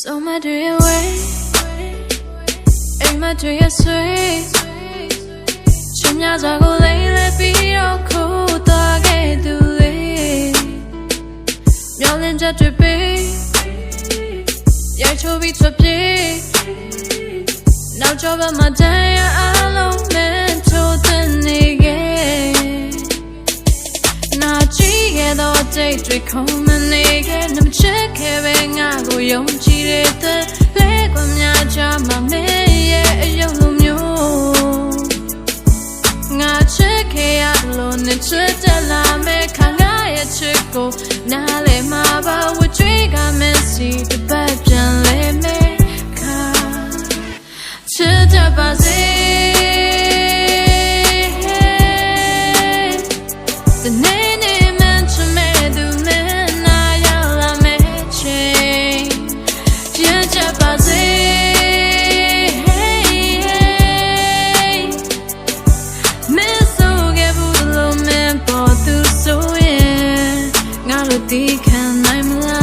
So much do you wait? Ain't much do you sway? Chanya zago lele biro kuta ke dule. Myolin jatu be. Yai chobi chobi. Now joba madaya alo mento tenige. Na chige do date we come and nige. Nam check heaven I go yom chire te. Lego mya chama me ye yom myo. Nga check he alo ne chete la me kanga ye chiko. Na le ma ba we trigga me see the bad jan le me ka. Chete ba se. The name mention me do me na ya la me change. Chete ba se. Me so ge bu lo me po tu so ye. Nga lo di kan I'm la.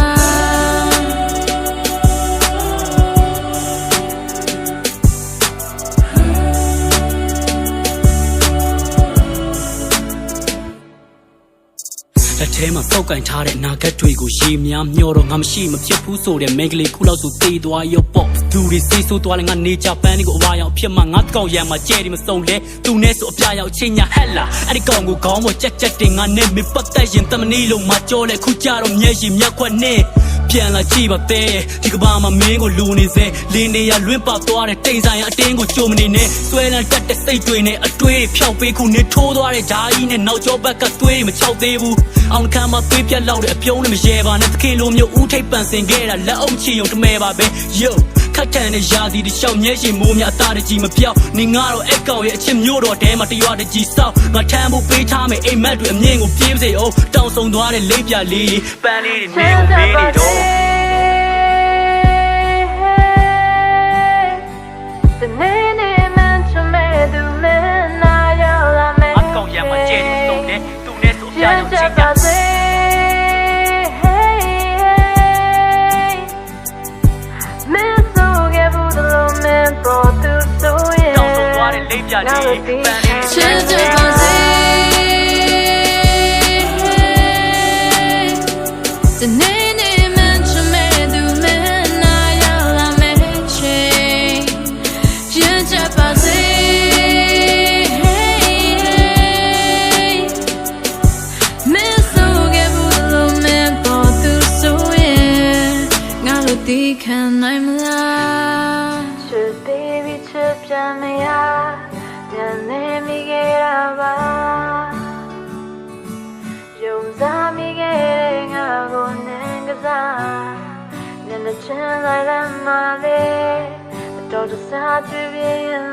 The tema focusထားတဲ့နာဂတ်တွေကိုရေများမျောတော့ငါမရှိမဖြစ်ဘူးဆိုတဲ့မိန်းကလေးခုလောက်ဆိုတေးသွားရောပေါ့သူတွေစိတ်ဆိုးသွားလဲငါနေကြပန်းတွေကိုအဝါရောက်ဖြစ်မှငါတကောင်ရံမှာကျဲတယ်မစုံလဲသူနဲ့ဆိုအပြရောက်ချင်းညာဟက်လာအဲ့ဒီကောင်ကိုခေါင်းပေါ်ကြက်တင်ငါနဲ့မပတ်သက်ရင်တမနီလုံးမကြောလဲခုကြတော့မျက်ရည်မျက်ခွက်နဲ့ပြန်လာကြည့်ပါတဲ့ဒီကဘာမှာမင်းကိုလူနေစေလင်းနေရလွင့်ပေါက်သွားတဲ့တိမ်ဆိုင်အတင်းကိုကြုံမနေနဲ့ဆွဲလန်းတက်တဲ့စိတ်တွေနဲ့အတွေးဖြောက်ပေးခုနေထိုးသွားတဲ့ဓာကြီးနဲ့နောက်ကျောဘက်ကသွေးမချောက်သေးဘူးအောင်ခံမှာသွေးပြက်လောက်တဲ့အပြုံးနဲ့မရဲပါနဲ့သခင်လိုမျိုးဦးထိပ်ပန်ဆင်ခဲ့တာလက်အုပ်ချီုံတမဲပါပဲ Yo ခတ်တန်တဲ့ရာသီတစ်လျှောက်မျက်ရှင်မိုးများအသားတကြီးမပြောက်နေငါတော့အကောင်ရဲ့အချစ်မျိုးတော်တဲမှာတရွာတကြီးစောက်ငါထမ်းဖို့ပေးထားမယ်အိမ်မက်တွေအမြင့်ကိုပြေးပါစေအောင်တောင်းဆုံသွားတဲ့လိပ်ပြလေးပန်းလေးတွေနေကိုပေးနေတော့The name mention me do me na ya la me. အကောင်ရံမှာကျဲတယ်မစုံနဲ့သူနဲ့ဆိုပြရောက်ချင်းညာတောင်းဆုံသွားတဲ့လိပ်ပြလေးပန်းလေးချစ်ကြပါစေ The name mention me do me na ya la me change ချစ်ကြပါစေမင်းဆိုခဲ့ဘူးလို့မင်းပေါ်သူဆိုရင်ငါတို့ဒီခံနိုင်မလားချစ်သေးပြီချစ်ပြန်မရပြန်နေမိခဲ့တာပါယုံစားမိခဲ့တဲ့ငါကိုနိုင်ကစားညနေချမ်းလိုက်လမ်းမလေးတော်တစားကြည့်ပြင်း